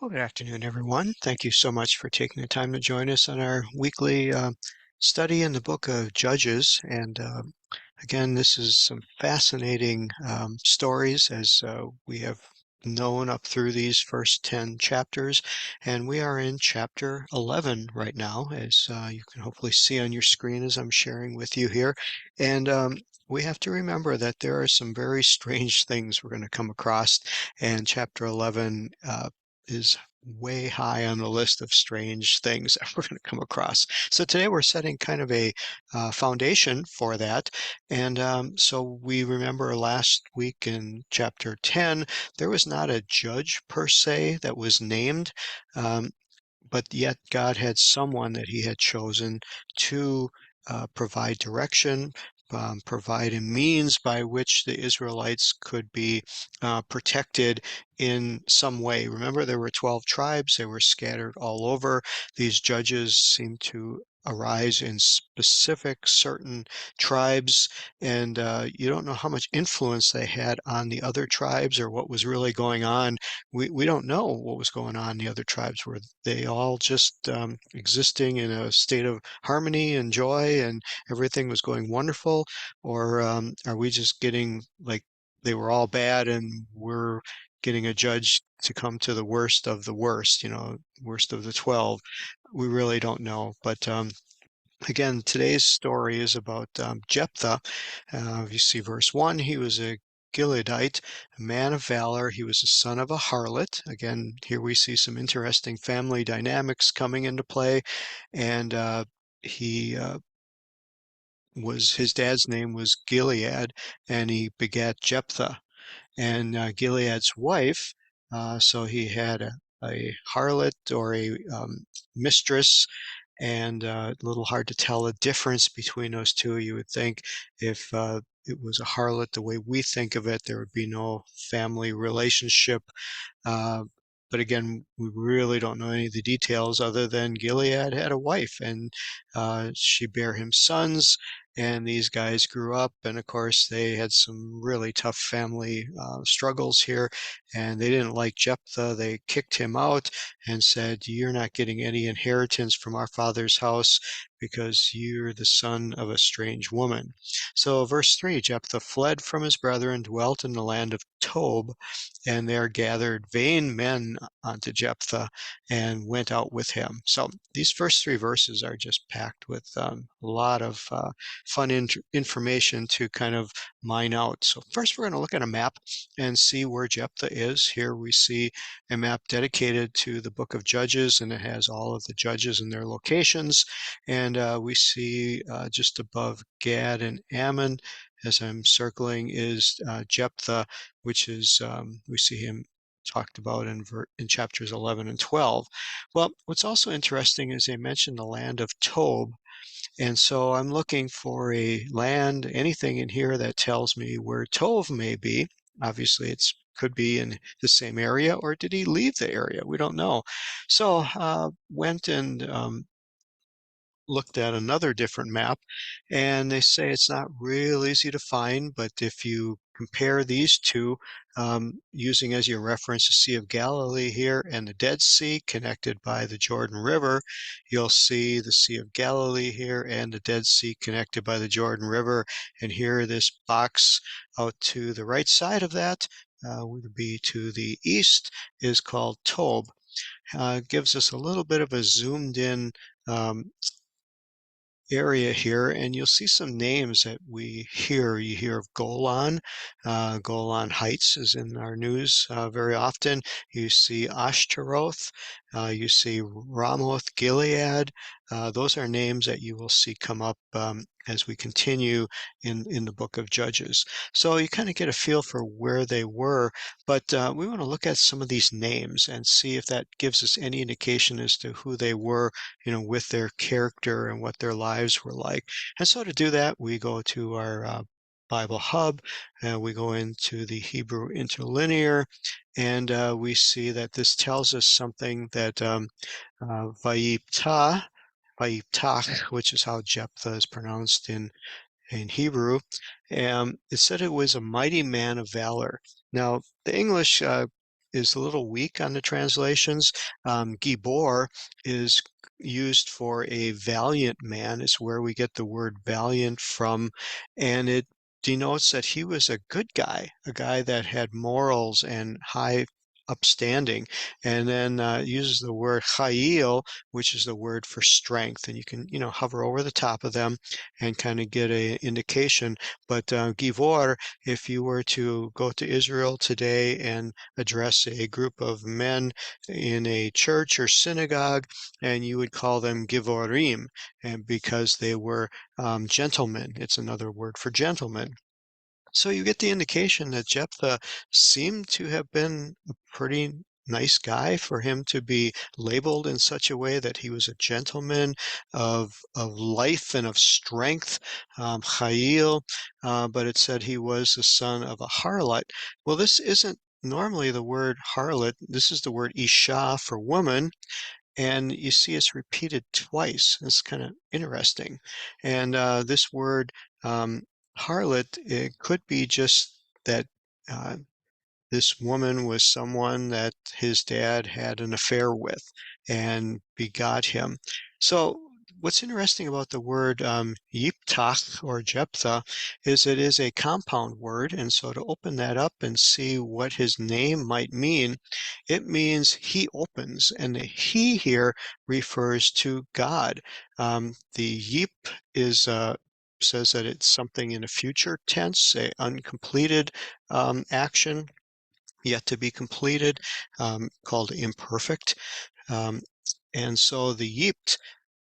Well, good afternoon, everyone. Thank you so much for taking the time to join us on our weekly study in the book of Judges. And again, this is some fascinating stories as we have known up through these first 10 chapters. And we are in chapter 11 right now, as you can hopefully see on your screen as I'm sharing with you here. And we have to remember that there are some very strange things we're going to come across. And chapter 11 is way high on the list of strange things that we're going to come across. So today we're setting kind of a foundation for that. And so we remember last week in chapter 10, there was not a judge per se that was named, um, but yet God had someone that he had chosen to provide direction, provide a means by which the Israelites could be protected in some way. Remember, there were 12 tribes, they were scattered all over. These judges seemed to arise in specific certain tribes, and you don't know how much influence they had on the other tribes or what was really going on. We don't know what was going on in the other tribes. Were they all just existing in a state of harmony and joy and everything was going wonderful? Or are we just getting like they were all bad and we're getting a judge to come to the worst of the worst, worst of the 12? We really don't know. But again, today's story is about Jephthah. You see verse 1, he was a Gileadite, a man of valor. He was the son of a harlot. Again, here we see some interesting family dynamics coming into play. And he his dad's name was Gilead, and he begat Jephthah. And Gilead's wife, so he had a harlot or a mistress, and a little hard to tell the difference between those two. You would think if it was a harlot the way we think of it, there would be no family relationship. Uh, but again, we really don't know any of the details other than Gilead had a wife and she bare him sons. And these guys grew up, and of course, they had some really tough family struggles here. And they didn't like Jephthah. They kicked him out and said, "You're not getting any inheritance from our father's house because you're the son of a strange woman." So, verse 3, Jephthah fled from his brethren, dwelt in the land of Tob, and there gathered vain men unto Jephthah and went out with him. So these first three verses are just packed with a lot of fun information to kind of mine out. So first we're going to look at a map and see where Jephthah is. Here we see a map dedicated to the book of Judges, and it has all of the judges and their locations. And we see just above Gad and Ammon, as I'm circling, is Jephthah, which is, we see him talked about in chapters 11 and 12. Well, what's also interesting is they mention the land of Tob. And so I'm looking for a land, anything in here that tells me where Tob may be. Obviously, it's could be in the same area, or did he leave the area? We don't know. So went and looked at another different map, and they say it's not real easy to find, but if you compare these two, using as your reference the Sea of Galilee here and the Dead Sea connected by the Jordan River, you'll see the Sea of Galilee here and the Dead Sea connected by the Jordan River. And here, this box out to the right side of that, would be to the east, is called Tob. Gives us a little bit of a zoomed in area here, and you'll see some names that we hear. You hear of Golan. Golan Heights is in our news very often. You see Ashtaroth. You see Ramoth Gilead. Those are names that you will see come up as we continue in the book of Judges. So you kind of get a feel for where they were, but we want to look at some of these names and see if that gives us any indication as to who they were, with their character and what their lives were like. And so to do that, we go to our Bible Hub, and we go into the Hebrew Interlinear, and we see that this tells us something that Vayiptah, which is how Jephthah is pronounced in Hebrew, it said it was a mighty man of valor. Now, the English is a little weak on the translations. Gibor is used for a valiant man, is where we get the word valiant from, and it denotes that he was a good guy, a guy that had morals and high upstanding. And then uses the word chayil, which is the word for strength. And you can, hover over the top of them and kind of get a indication. But Givor, if you were to go to Israel today and address a group of men in a church or synagogue, and you would call them Givorim, and because they were gentlemen. It's another word for gentlemen. So you get the indication that Jephthah seemed to have been a pretty nice guy for him to be labeled in such a way that he was a gentleman of life and of strength, Chayil, but it said he was the son of a harlot. Well, this isn't normally the word harlot. This is the word Isha for woman, and you see it's repeated twice. It's kind of interesting. And this word harlot, it could be just that uh, this woman was someone that his dad had an affair with and begot him. So what's interesting about the word Yiptach or Jephthah is it is a compound word. And so to open that up and see what his name might mean, it means he opens. And the he here refers to God. The Yip is says that it's something in a future tense, a uncompleted action yet to be completed, called imperfect. Um, and so the yipt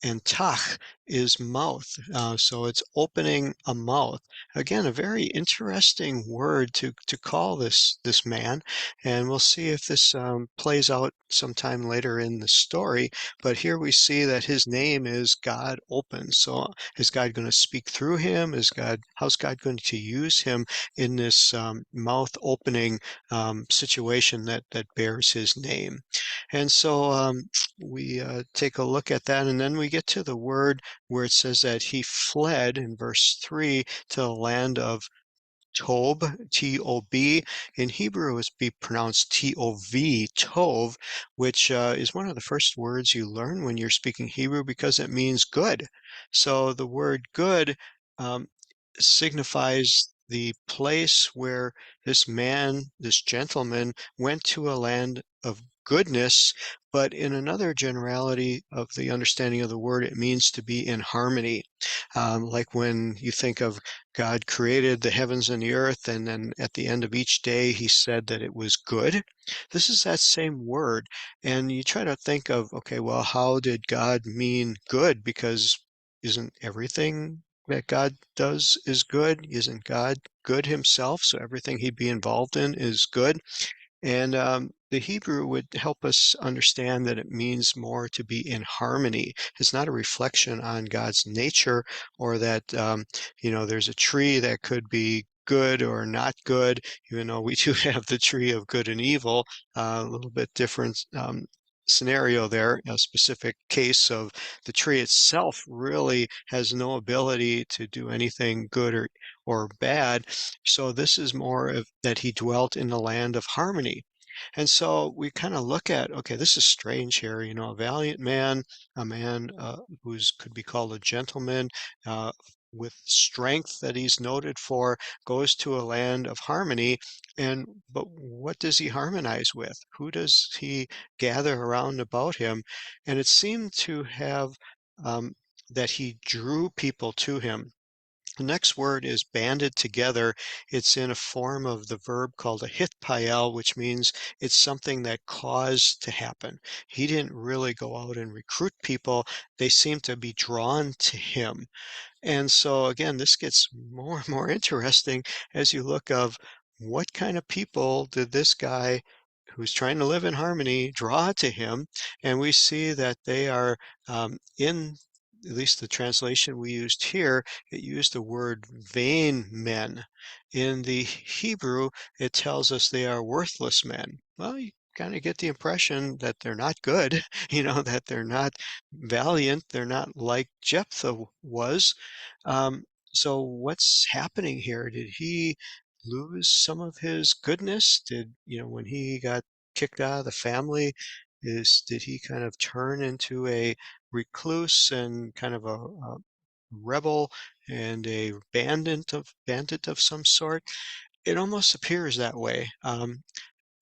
and tach is mouth. So it's opening a mouth. Again, a very interesting word to call this man. And we'll see if this plays out sometime later in the story. But here we see that his name is God open. So is God going to speak through him? How's God going to use him in this mouth opening situation that bears his name? And so we take a look at that, and then we get to the word where it says that he fled in verse 3 to the land of Tob, T-O-B. In Hebrew, it's be pronounced T-O-V, Tov, which is one of the first words you learn when you're speaking Hebrew because it means good. So the word good um, signifies the place where this man, this gentleman, went to a land of goodness, but in another generality of the understanding of the word, it means to be in harmony. Like when you think of God created the heavens and the earth, and then at the end of each day, he said that it was good. This is that same word. And you try to think of, okay, well, how did God mean good? Because isn't everything that God does is good? Isn't God good himself? So everything he'd be involved in is good. And the Hebrew would help us understand that it means more to be in harmony. It's not a reflection on God's nature or that, there's a tree that could be good or not good, even though we do have the tree of good and evil, a little bit different scenario there, a specific case of the tree itself really has no ability to do anything good or bad. So this is more of that he dwelt in the land of harmony. And so we kind of look at, okay, this is strange here, a valiant man, a man who's could be called a gentleman, with strength that he's noted for, goes to a land of harmony. But what does he harmonize with? Who does he gather around about him? And it seemed to have um, that he drew people to him. The next word is banded together. It's in a form of the verb called a hitpael, which means it's something that caused to happen. He didn't really go out and recruit people. They seem to be drawn to him. And so again, this gets more and more interesting as you look of what kind of people did this guy who's trying to live in harmony draw to him. And we see that they are in at least the translation we used here, it used the word vain men. In the Hebrew, it tells us they are worthless men. Well, you kind of get the impression that they're not good, that they're not valiant, they're not like Jephthah was. Um, so what's happening here? Did he lose some of his goodness? When he got kicked out of the family? Did he kind of turn into a recluse and kind of a rebel and a bandit of some sort? It almost appears that way.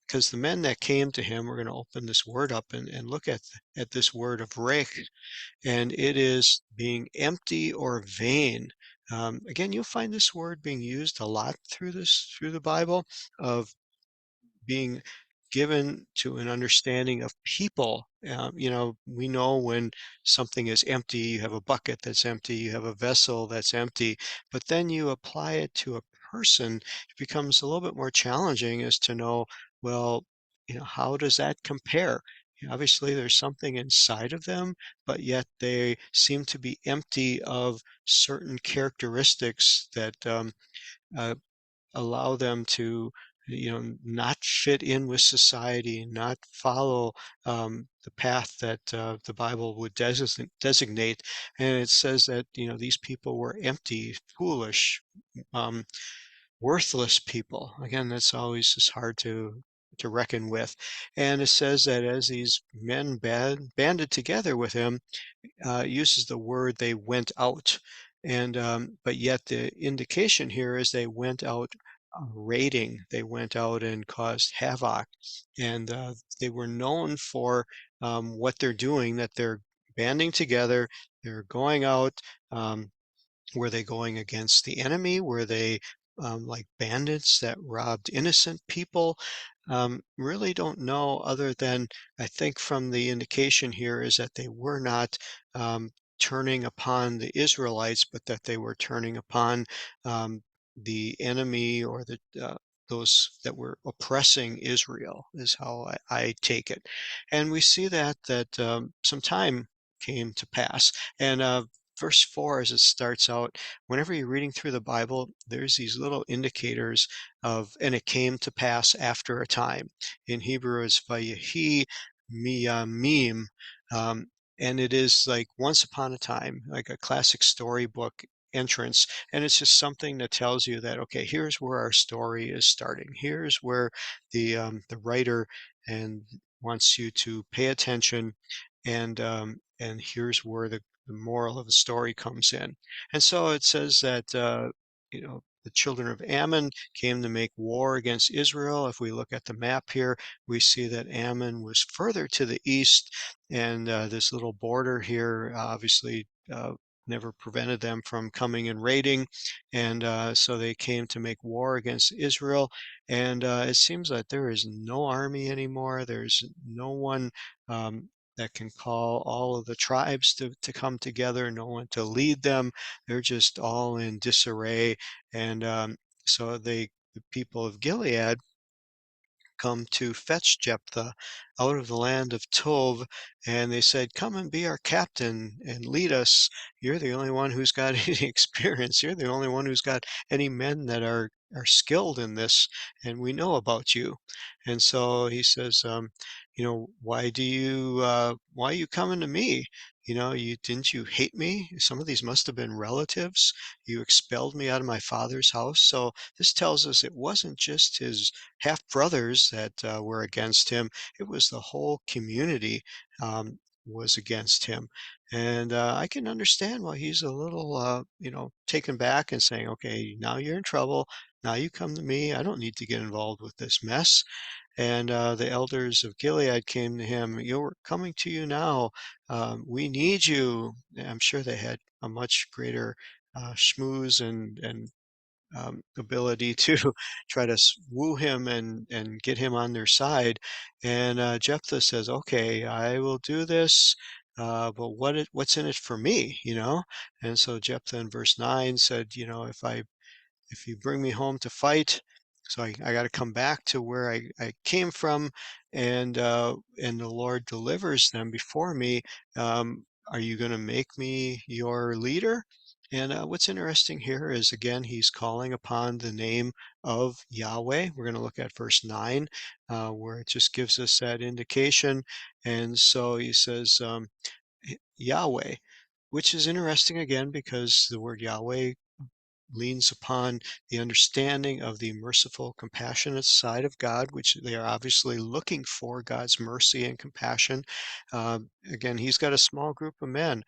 Because the men that came to him, we're going to open this word up and look at this word of rake, and it is being empty or vain. Again, you'll find this word being used a lot through the Bible of being given to an understanding of people. We know when something is empty, you have a bucket that's empty, you have a vessel that's empty, but then you apply it to a person, it becomes a little bit more challenging as to know, well, how does that compare? Obviously, there's something inside of them, but yet they seem to be empty of certain characteristics that uh, allow them to not fit in with society, not follow the path that the Bible would designate. And it says that these people were empty, foolish, um, worthless people. Again, that's always just hard to reckon with. And it says that as these men banded together with him, uses the word they went out. And but yet the indication here is they went out raiding. They went out and caused havoc, and they were known for what they're doing. That they're banding together. They're going out. Were they going against the enemy? Were they like bandits that robbed innocent people? Really don't know, other than I think from the indication here is that they were not turning upon the Israelites, but that they were turning upon um, the enemy or those that were oppressing Israel, is how I take it. And we see that some time came to pass. And verse 4, as it starts out, whenever you're reading through the Bible, there's these little indicators of, and it came to pass after a time. In Hebrew, it's vayehi miyamim. Um, and it is like once upon a time, like a classic storybook entrance. And it's just something that tells you that, okay, here's where our story is starting. Here's where the writer and wants you to pay attention, and here's where the moral of the story comes in. And so it says that the children of Ammon came to make war against Israel. If we look at the map here, we see that Ammon was further to the east, and this little border here obviously never prevented them from coming and raiding. And so they came to make war against Israel. And it seems that there is no army anymore. There's no one that can call all of the tribes to come together, no one to lead them. They're just all in disarray. And so the people of Gilead come to fetch Jephthah out of the land of Tov, and they said, "Come and be our captain and lead us. You're the only one who's got any experience. You're the only one who's got any men that are skilled in this, and we know about you." And so he says, why are you coming to me? Didn't you hate me? Some of these must have been relatives. You expelled me out of my father's house. So this tells us it wasn't just his half brothers that were against him. It was the whole community was against him. And I can understand why he's a little, taken back and saying, okay, now you're in trouble. Now you come to me. I don't need to get involved with this mess. And the elders of Gilead came to him. You're coming to you now. We need you. I'm sure they had a much greater schmooze and ability to try to woo him and get him on their side. And Jephthah says, "Okay, I will do this, but what's in it for me?" And so Jephthah in verse 9 said, if you bring me home to fight, so I got to come back to where I came from, and the Lord delivers them before me. Are you going to make me your leader? And what's interesting here is, again, he's calling upon the name of Yahweh. We're going to look at verse 9, where it just gives us that indication. And so he says, Yahweh, which is interesting again because the word Yahweh leans upon the understanding of the merciful, compassionate side of God, which they are obviously looking for God's mercy and compassion. Again, he's got a small group of men.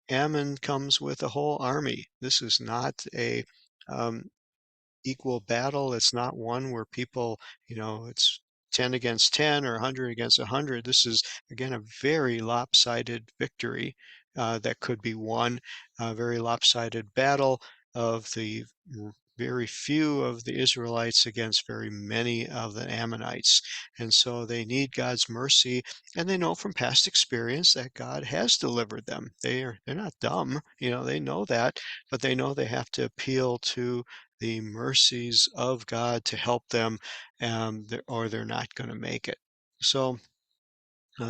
Ammon comes with a whole army. This is not a um, equal battle. It's not one where people, it's 10 against 10 or 100 against 100. This is, again, a very lopsided victory that could be won, a very lopsided battle of the very few of the Israelites against very many of the Ammonites. And so they need God's mercy, and they know from past experience that God has delivered them. They're not dumb, they know that, but they know they have to appeal to the mercies of God to help them, or they're not going to make it. So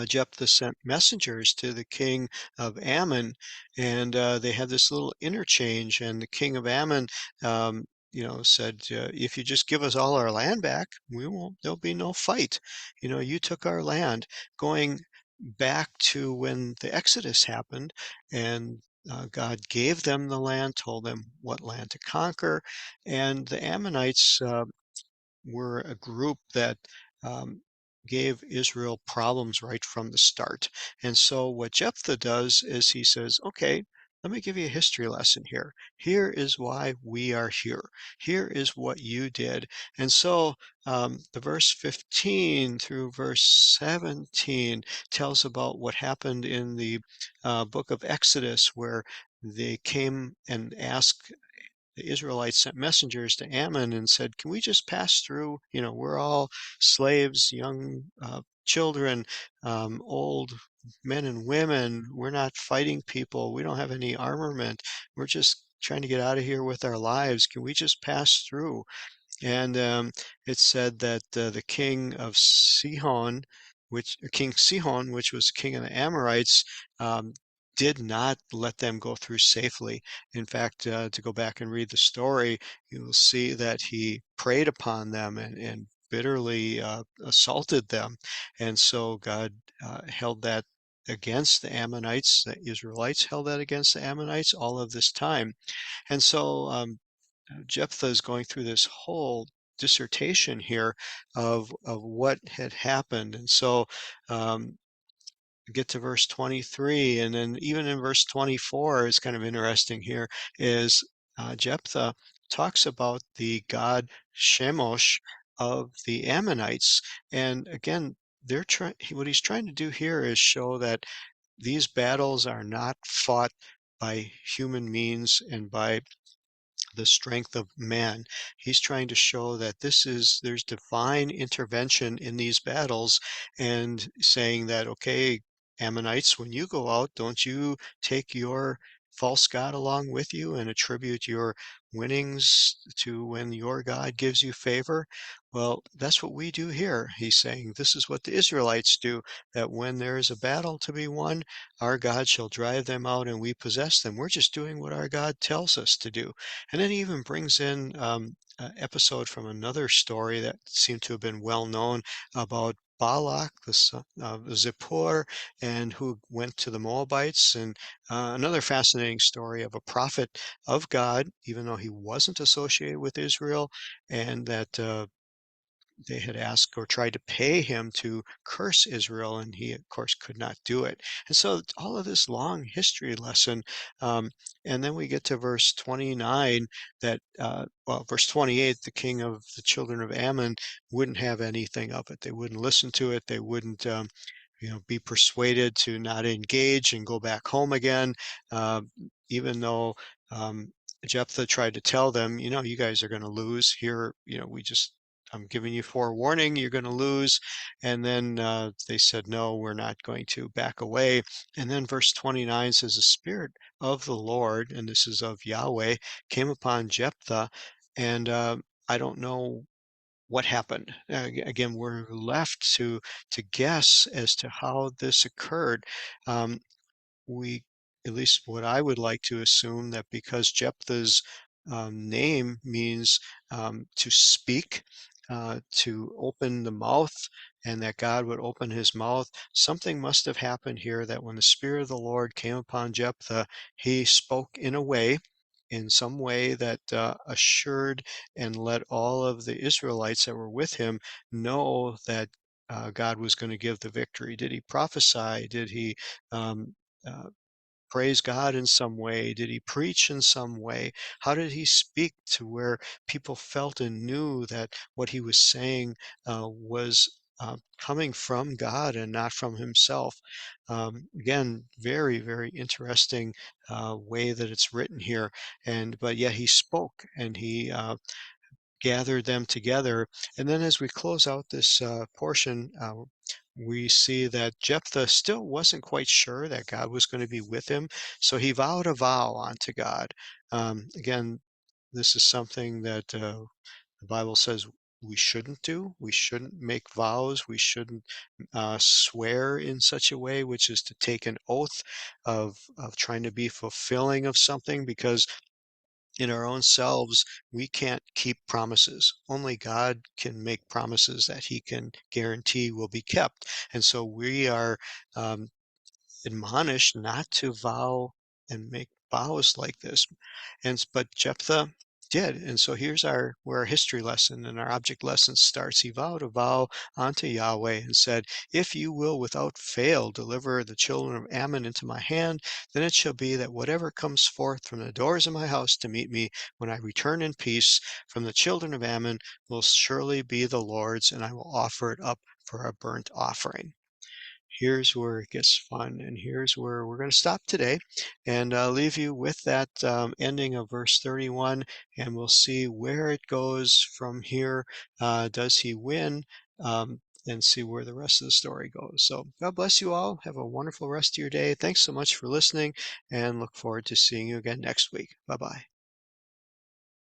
Jephthah sent messengers to the king of Ammon, and they had this little interchange. And the king of Ammon, said, "If you just give us all our land back, we won't. There'll be no fight. You took our land." Going back to when the Exodus happened, and God gave them the land, told them what land to conquer, and the Ammonites were a group that um, gave Israel problems right from the start. And so what Jephthah does is he says, okay, let me give you a history lesson here. Here is why we are here. Here is what you did. And so the verse 15 through verse 17 tells about what happened in the book of Exodus, where they came and asked the Israelites sent messengers to Ammon and said, "Can we just pass through? We're all slaves, young children, old men and women. We're not fighting people. We don't have any armament. We're just trying to get out of here with our lives. Can we just pass through?" And it said that the king of Sihon, King Sihon, which was king of the Amorites, um, did not let them go through safely. In fact, to go back and read the story, you will see that he preyed upon them and bitterly assaulted them. And so God held that against the Ammonites. The Israelites held that against the Ammonites all of this time. And so Jephthah is going through this whole dissertation here of what had happened. And so get to verse 23, and then even in verse 24 is kind of interesting here, is Jephthah talks about the god Shemosh of the Ammonites. And again, what he's trying to do here is show that these battles are not fought by human means and by the strength of man. He's trying to show that there's divine intervention in these battles, and saying that, okay, Ammonites, when you go out, don't you take your false god along with you and attribute your winnings to when your God gives you favor. Well, that's what we do here. He's saying this is what the Israelites do, that when there is a battle to be won, our God shall drive them out and we possess them. We're just doing what our God tells us to do. And then he even brings in an episode from another story that seemed to have been well known about Balak, the son of Zippor, and who went to the Moabites. And another fascinating story of a prophet of God, even though he wasn't associated with Israel, and that they had asked or tried to pay him to curse Israel, and he, of course, could not do it. And so all of this long history lesson, and then we get to verse 29 verse 28, the king of the children of Ammon wouldn't have anything of it. They wouldn't listen to it. They wouldn't, be persuaded to not engage and go back home again, uh, even though Jephthah tried to tell them, you guys are going to lose here. I'm giving you forewarning, you're going to lose. And then they said, no, we're not going to back away. And then verse 29 says, the Spirit of the Lord, and this is of Yahweh, came upon Jephthah. And I don't know what happened. Again, we're left to guess as to how this occurred. Um, we, at least what I would like to assume, that because Jephthah's name means to speak, to open the mouth, and that God would open his mouth, something must have happened here, that when the Spirit of the Lord came upon Jephthah, he spoke in a way, in some way that assured and let all of the Israelites that were with him know that God was going to give the victory? Did he prophesy? Did he um, uh, praise God in some way? Did he preach in some way? How did he speak to where people felt and knew that what he was saying was coming from God and not from himself? Again, very, very interesting way that it's written here. But yet he spoke and he gathered them together. And then as we close out this portion, we see that Jephthah still wasn't quite sure that God was going to be with him, so he vowed a vow unto God. Again, this is something that the Bible says we shouldn't do. We shouldn't make vows. We shouldn't swear in such a way, which is to take an oath of trying to be fulfilling of something, because in our own selves, we can't keep promises. Only God can make promises that he can guarantee will be kept. And so we are um, admonished not to vow and make vows like this. But Jephthah did. And so here's where our history lesson and our object lesson starts. He vowed a vow unto Yahweh and said, "If you will without fail deliver the children of Ammon into my hand, then it shall be that whatever comes forth from the doors of my house to meet me when I return in peace from the children of Ammon will surely be the Lord's, and I will offer it up for a burnt offering." Here's where it gets fun, and here's where we're going to stop today and leave you with that ending of verse 31, and we'll see where it goes from here. Does he win? And see where the rest of the story goes. So God bless you all. Have a wonderful rest of your day. Thanks so much for listening, and look forward to seeing you again next week. Bye bye.